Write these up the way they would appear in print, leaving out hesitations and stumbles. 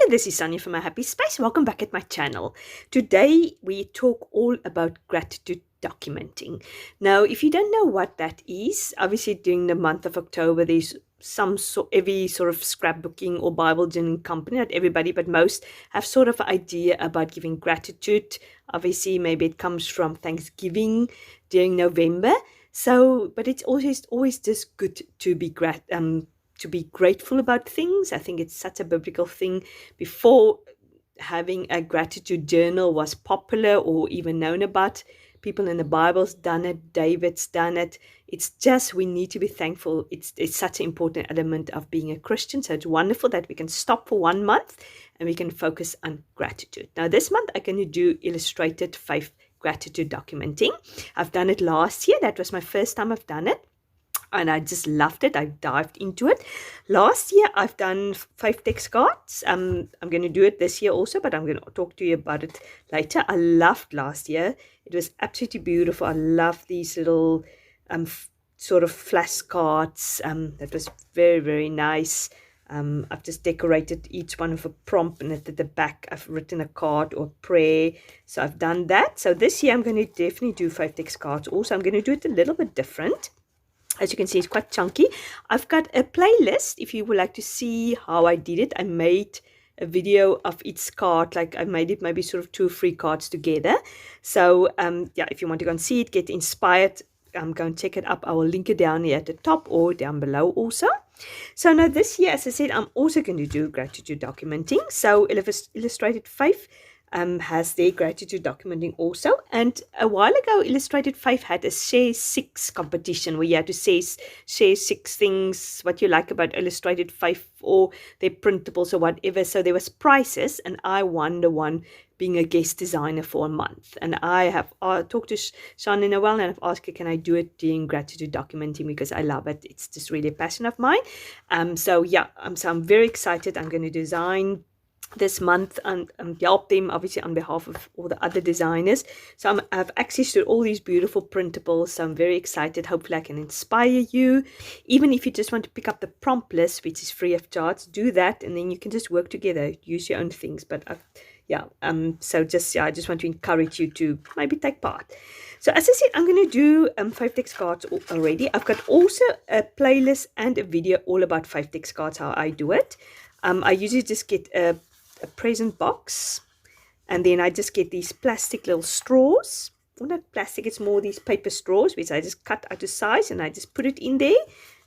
this is Sonja from My Happy Space. Welcome back at my channel. Today we talk all about gratitude documenting. Now, if you don't know what that is, obviously during the month of October, there's every sort of scrapbooking or Bible journaling company, not everybody, but most have sort of an idea about giving gratitude. Obviously, maybe it comes from Thanksgiving during November. But it's always just good to be grateful about things. I think it's such a biblical thing. Before having a gratitude journal was popular or even known about, people in the Bible's done it, David's done it. It's just we need to be thankful. It's such an important element of being a Christian. So it's wonderful that we can stop for 1 month and we can focus on gratitude. Now this month I'm going to do illustrated faith gratitude documenting. I've done it last year. That was my first time I've done it. And I just loved it. I dived into it. Last year, I've done Faithdex cards. I'm going to do it this year also, but I'm going to talk to you about it later. I loved last year. It was absolutely beautiful. I love these little sort of flashcards. That was very, very nice. I've just decorated each one with a prompt, and at the back I've written a card or prayer. So I've done that. So this year I'm going to definitely do Faithdex cards. Also, I'm going to do it a little bit different. As you can see, it's quite chunky. I've got a playlist if you would like to see how I did it. I made a video of each card, like I made it maybe sort of 2 or 3 cards together. So yeah, if you want to go and see it, get inspired, go and check it up. I will link it down here at the top or down below also. So now this year, as I said, I'm also going to do gratitude documenting. So Illustrated Faith has their gratitude documenting also. And a while ago, Illustrated Faith had a Share 6 competition where you had to share 6 things what you like about Illustrated Faith or their printables or whatever. So there was prizes, and I won the one being a guest designer for a month. And I have talked to Sean in a while, and I've asked her, can I do it during gratitude documenting, because I love it. It's just really a passion of mine. So yeah, so I'm very excited. I'm going to design this month and help them obviously on behalf of all the other designers. So I have access to all these beautiful printables. So I'm very excited. Hopefully I can inspire you. Even if you just want to pick up the prompt list, which is free of charge, do that, and then you can just work together, use your own things. But so I just want to encourage you to maybe take part. So as I said, I'm going to do Faithdex cards already. I've got also a playlist and a video all about Faithdex cards, how I do it. I usually just get a present box, and then I just get these plastic little straws. Well, not plastic, it's more these paper straws, which I just cut out to size and I just put it in there.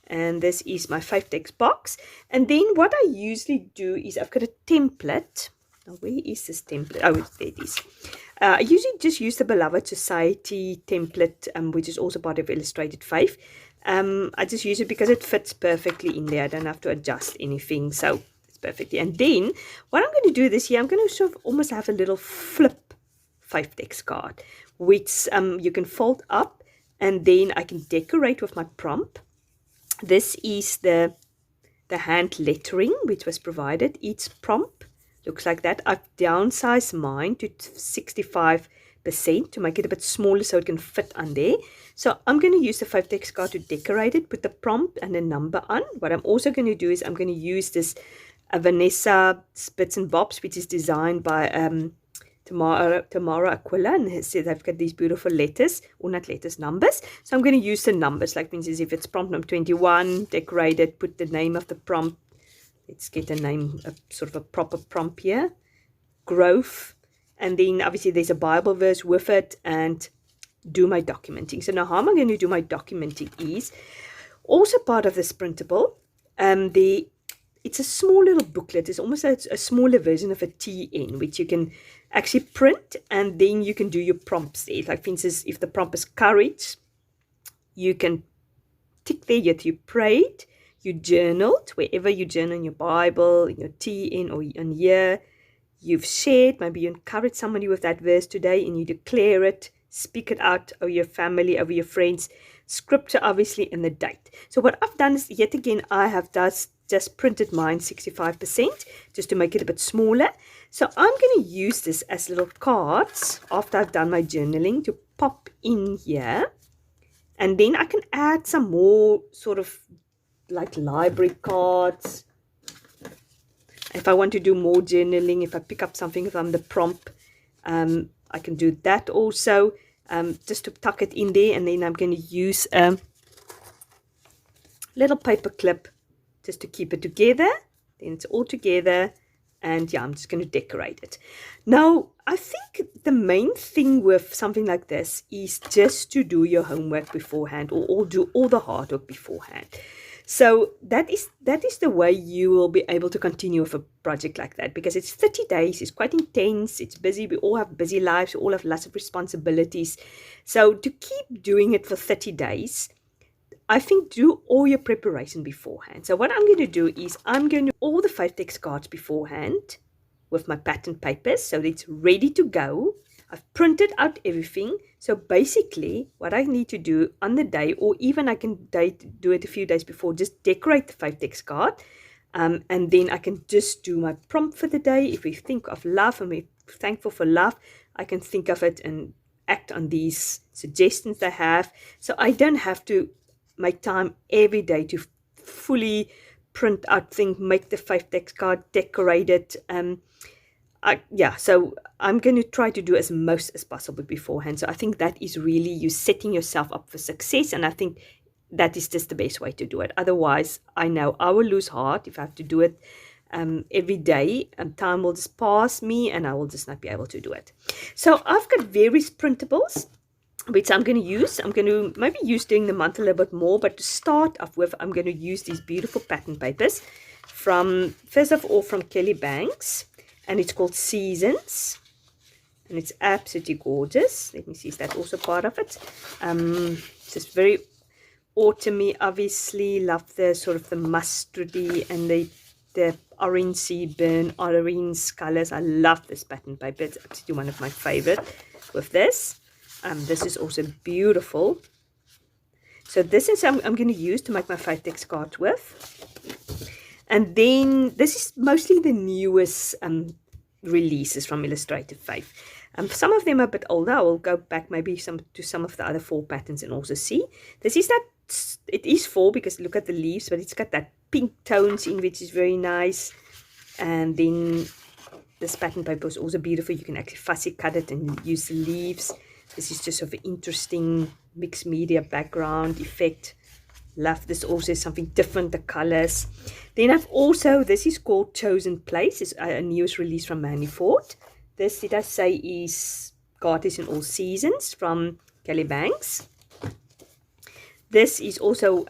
And this is my Faithdex box. And then what I usually do is I've got a template. Now, where is this template? Oh, there it is. I usually just use the Beloved Society template, which is also part of Illustrated Faith. I just use it because it fits perfectly in there. I don't have to adjust anything. So perfectly. And then what I'm going to do this year, I'm going to sort of almost have a little flip Faithdex card, which you can fold up, and then I can decorate with my prompt. This is the hand lettering which was provided. Each prompt looks like that. I've downsized mine to 65% to make it a bit smaller so it can fit on there. So I'm going to use the Faithdex card to decorate it, put the prompt and the number on. What I'm also going to do is I'm going to use this Vanessa Spits and Bobs, which is designed by Tamara Aquila, and they've got these beautiful letters, or not letters, numbers. So I'm going to use the numbers, like for instance, if it's prompt number 21, decorate it, put the name of the prompt. Let's get a name, sort of a proper prompt here, growth, and then obviously there's a Bible verse with it, and do my documenting. So now how am I going to do my documenting is also part of this printable. It's a small little booklet. It's almost a smaller version of a TN, which you can actually print, and then you can do your prompts there. Like for instance, if the prompt is courage, you can tick there that you prayed, you journaled, wherever you journal in your Bible, in your TN or in here, you've shared, maybe you encourage somebody with that verse today and you declare it, speak it out over your family, over your friends, scripture obviously, and the date. So what I've done is, yet again, I have just printed mine 65% just to make it a bit smaller. So I'm going to use this as little cards after I've done my journaling to pop in here. And then I can add some more sort of like library cards, If I want to do more journaling, if I pick up something from the prompt, I can do that also, just to tuck it in there. And then I'm going to use a little paper clip just to keep it together. Then it's all together. And yeah, I'm just going to decorate it. Now, I think the main thing with something like this is just to do your homework beforehand, or do all the hard work beforehand. So that is the way you will be able to continue with a project like that, because it's 30 days, it's quite intense, it's busy, we all have busy lives, we all have lots of responsibilities. So to keep doing it for 30 days, I think do all your preparation beforehand. So what I'm going to do is I'm going to do all the Faithdex cards beforehand with my pattern papers, so it's ready to go. I've printed out everything. So basically what I need to do on the day, or even I can do it a few days before, just decorate the Faithdex card. And then I can just do my prompt for the day. If we think of love and we're thankful for love, I can think of it and act on these suggestions I have. So I don't have to make time every day to fully print out things, make the Faithdex card, decorate it. Yeah, so I'm going to try to do as most as possible beforehand. So I think that is really you setting yourself up for success, and I think that is just the best way to do it. Otherwise, I know I will lose heart if I have to do it every day, and time will just pass me and I will just not be able to do it. So I've got various printables which I'm going to use. I'm going to maybe use during the month a little bit more, but to start off with, I'm going to use these beautiful pattern papers from, first of all, from Kelly Banks, and it's called Seasons, and it's absolutely gorgeous. Let me see, is that also part of it? Just very autumny, obviously. Love the sort of the mustardy and the orangey burn orange colors. I love this pattern paper. It's absolutely one of my favorite with this. This is also beautiful. So this is I'm going to use to make my Faithdex card with. And then this is mostly the newest releases from Illustrated Faith. Some of them are a bit older. I will go back maybe to some of the other fall patterns and also see. This is that, it is fall because look at the leaves, but it's got that pink tones in, which is very nice. And then this pattern paper is also beautiful. You can actually fussy cut it and use the leaves. This is just sort of an interesting mixed media background effect. Love this also, something different, the colors. Then I've also, this is called Chosen Place. It's a newest release from Manifort. This, did I say, is Garters in All Seasons from Kelly Banks. This is also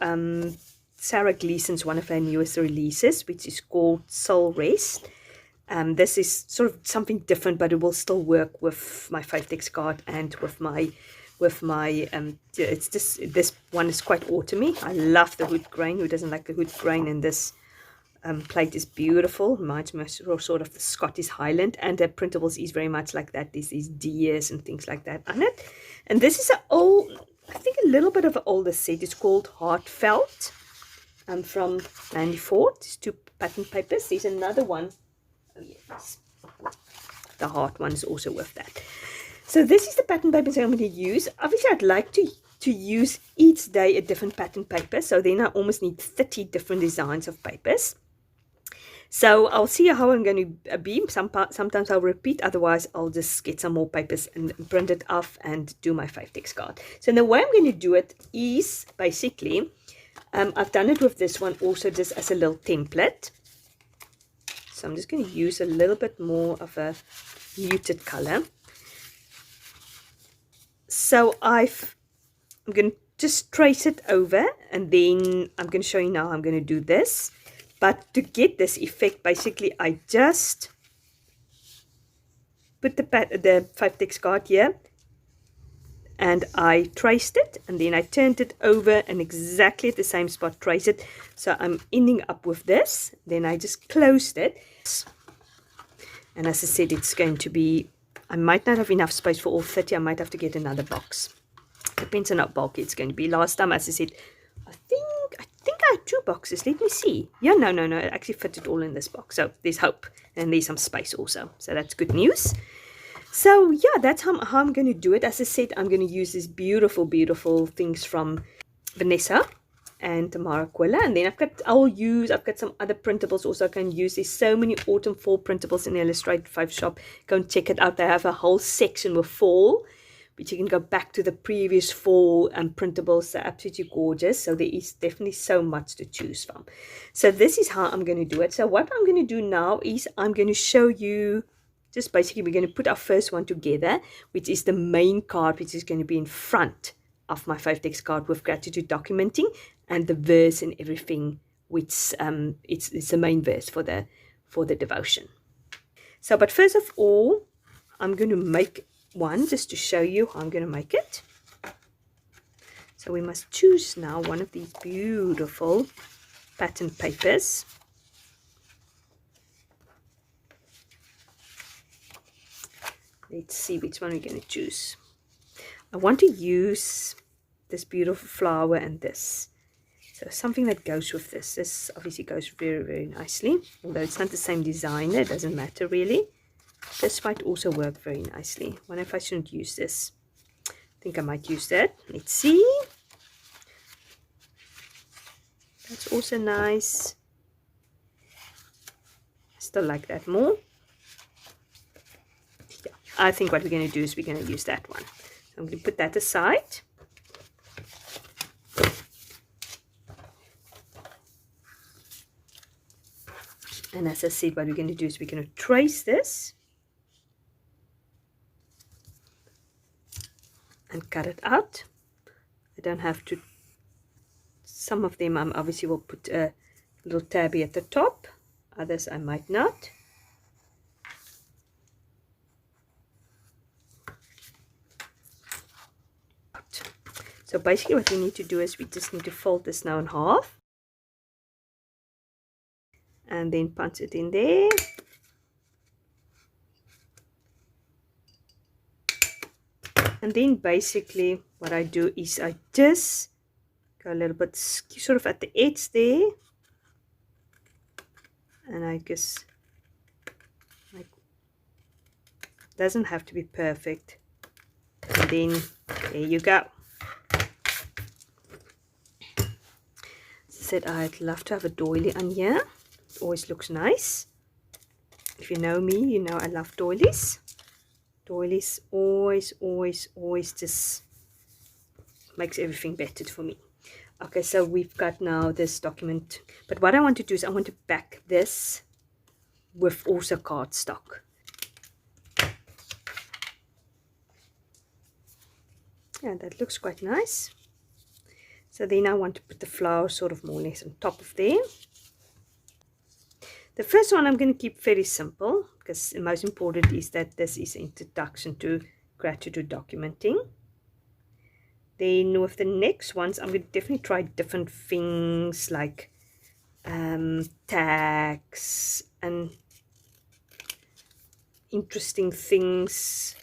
Sarah Gleason's one of her newest releases, which is called Soul Rest. This is sort of something different, but it will still work with my Faithdex card and with my it's just, this one is quite autumny. I love the hood grain. Who doesn't like the hood grain? And this plate is beautiful. Reminds me of sort of the Scottish Highland, and the printables is very much like that. There's these deers and things like that on it. And this is an old, I think a little bit of an older set. It's called Heartfelt from Manifort. It's 2 pattern papers. There's another one. Oh yes, the heart one is also with that. So this is the pattern papers I'm going to use. Obviously, I'd like to use each day a different pattern paper. So then I almost need 30 different designs of papers. So I'll see how I'm going to be. Sometimes I'll repeat. Otherwise, I'll just get some more papers and print it off and do my Faithdex card. So the way I'm going to do it is basically, I've done it with this one also just as a little template. So I'm just going to use a little bit more of a muted color. So I'm going to just trace it over, and then I'm going to show you now how I'm going to do this. But to get this effect, basically, I just put the Faithdex card here, and I traced it, and then I turned it over and exactly at the same spot trace it. So I'm ending up with this. Then I just closed it. And as I said, it's going to be, I might not have enough space for all 30. I might have to get another box. Depends on how bulky it's going to be. Last time, as I said, I think I had 2 boxes. Let me see. Yeah, no. It actually fitted all in this box. So there's hope. And there's some space also. So that's good news. So yeah, that's how I'm going to do it. As I said, I'm going to use these beautiful, beautiful things from Vanessa. and Maraquilla. And then I've got some other printables also I can use. There's so many autumn fall printables in the Illustrated 5 shop. Go and check it out. They have a whole section with fall, but you can go back to the previous fall printables. They're absolutely gorgeous. So there is definitely so much to choose from. So this is how I'm going to do it. So what I'm going to do now is I'm going to show you, just basically we're going to put our first one together, which is the main card, which is going to be in front of my Faithdex card with gratitude documenting and the verse and everything, which it's the main verse for the devotion. So, but first of all, I'm going to make one just to show you how I'm going to make it. So we must choose now one of these beautiful pattern papers. Let's see which one we're going to choose. I want to use this beautiful flower and this. So something that goes with this. This obviously goes very, very nicely. Although it's not the same designer, it doesn't matter really. This might also work very nicely. I wonder if I shouldn't use this. I think I might use that. Let's see. That's also nice. I still like that more. Yeah, I think what we're going to do is we're going to use that one. So I'm going to put that aside. And as I said, what we're going to do is we're going to trace this and cut it out. I don't have to. Some of them I obviously will put a little tabby at the top. Others I might not. So basically what we need to do is we just need to fold this now in half. And then punch it in there. And then basically what I do is I just go a little bit sort of at the edge there. And I just, like, doesn't have to be perfect. And then there you go. As I said, I'd love to have a doily on here. It always looks nice. If you know me, you know I love doilies. Doilies always just makes everything better for me. Okay, so we've got now this document. But what I want to do is I want to back this with also cardstock. Yeah, that looks quite nice. So then I want to put the flower sort of more or less on top of there. The first one I'm going to keep very simple, because the most important is that this is an introduction to gratitude documenting. Then with the next ones, I'm going to definitely try different things like tags and interesting things,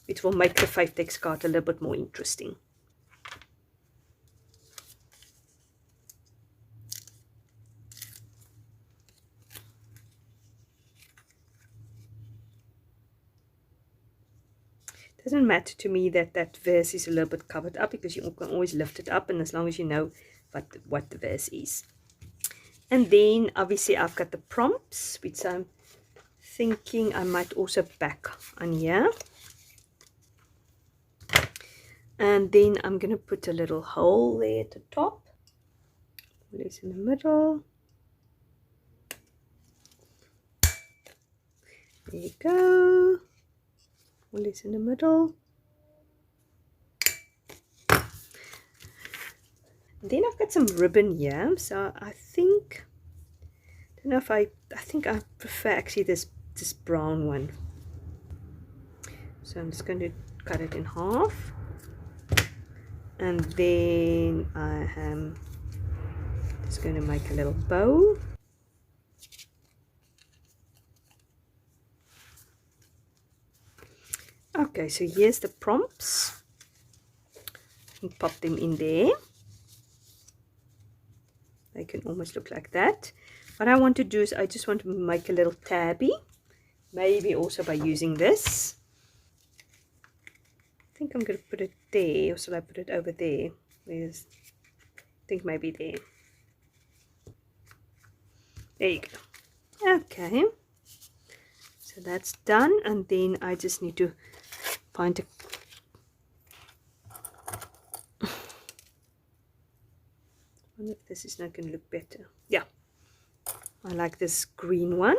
which will make the Faithdex card a little bit more interesting. Doesn't matter to me that that verse is a little bit covered up, because you can always lift it up, and as long as you know what the verse is. And then obviously I've got the prompts, which I'm thinking I might also back on here. And then I'm going to put a little hole there at the top, place in the middle. There you go. Place in the middle. Then I've got some ribbon here, so I think, I don't know if I think I prefer actually this brown one. So I'm just going to cut it in half, and then I am just going to make a little bow. Okay, so here's the prompts. And pop them in there. They can almost look like that. What I want to do is I just want to make a little tabby, maybe also by using this. I think I'm going to put it there, or should I put it over there? think maybe there. There you go. Okay. So that's done, and then I just need to find a I wonder if this is not going to look better. Yeah, I like this green one.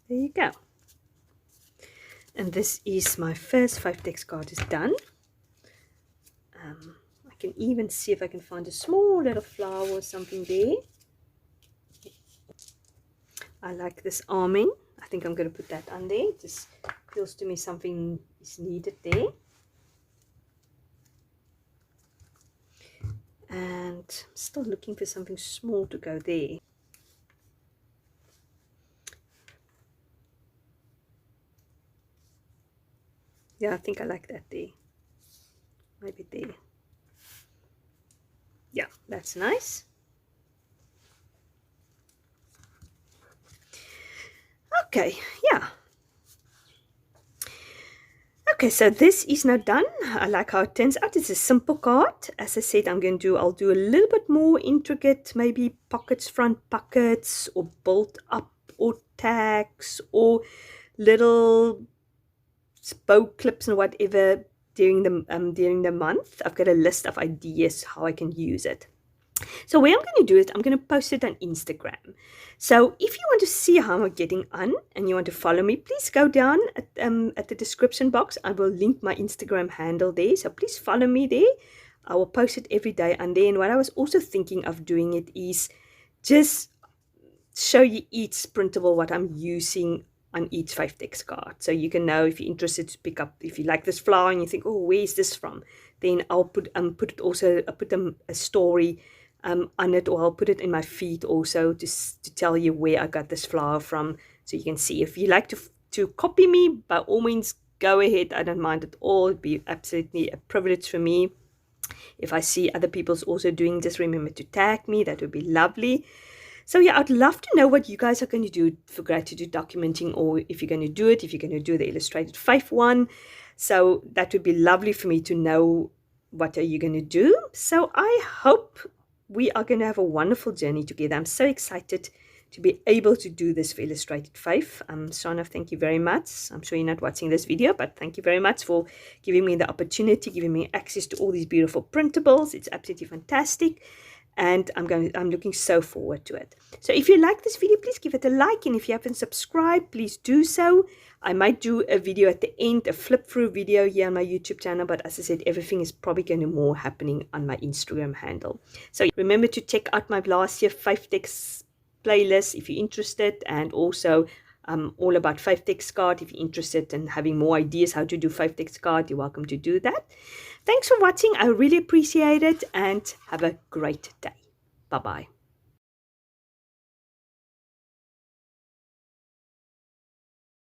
There you go. And this is my first Faithdex card is done. I can even see if I can find a small little flower or something there. I like this arming. I think I'm going to put that on there. It just feels to me something is needed there. And I'm still looking for something small to go there. Yeah, I think I like that there. Maybe there. Yeah, that's nice. Okay, yeah. Okay, so this is now done. I like how it turns out. It's a simple card. As I said, I'll do a little bit more intricate, maybe pockets, front pockets, or bolt up, or tags, or little bow clips and whatever during the month. I've got a list of ideas how I can use it. So what I'm going to do is I'm going to post it on Instagram. So if you want to see how I'm getting on and you want to follow me, please go down at the description box. I will link my Instagram handle there. So please follow me there. I will post it every day. And then what I was also thinking of doing it is just show you each printable, what I'm using on each Faithdex card. So you can know if you're interested to pick up, if you like this flower and you think, oh, where is this from? Then I'll put a story on it, or I'll put it in my feed also to tell you where I got this flower from, so you can see. If you like to copy me, by all means go ahead. I don't mind at all. It'd be absolutely a privilege for me. If I see other people's also doing, just remember to tag me. That would be lovely. So yeah, I'd love to know what you guys are going to do for gratitude documenting, or if you're going to do it, if you're going to do the illustrated faith one. So that would be lovely for me to know what are you going to do. So I hope we are going to have a wonderful journey together. I'm so excited to be able to do this for illustrated faith. Sonja, thank you very much. I'm sure you're not watching this video, but thank you very much for giving me the opportunity, giving me access to all these beautiful printables. It's absolutely fantastic. And I'm looking so forward to it. So if you like this video, please give it a like. And if you haven't subscribed, please do so. I might do a video at the end, a flip through video here on my YouTube channel. But as I said, everything is probably going to be more happening on my Instagram handle. So remember to check out my last year Faithdex playlist if you're interested. And also all about Faithdex card. If you're interested in having more ideas how to do Faithdex card, you're welcome to do that. Thanks for watching. I really appreciate it, and have a great day. Bye-bye.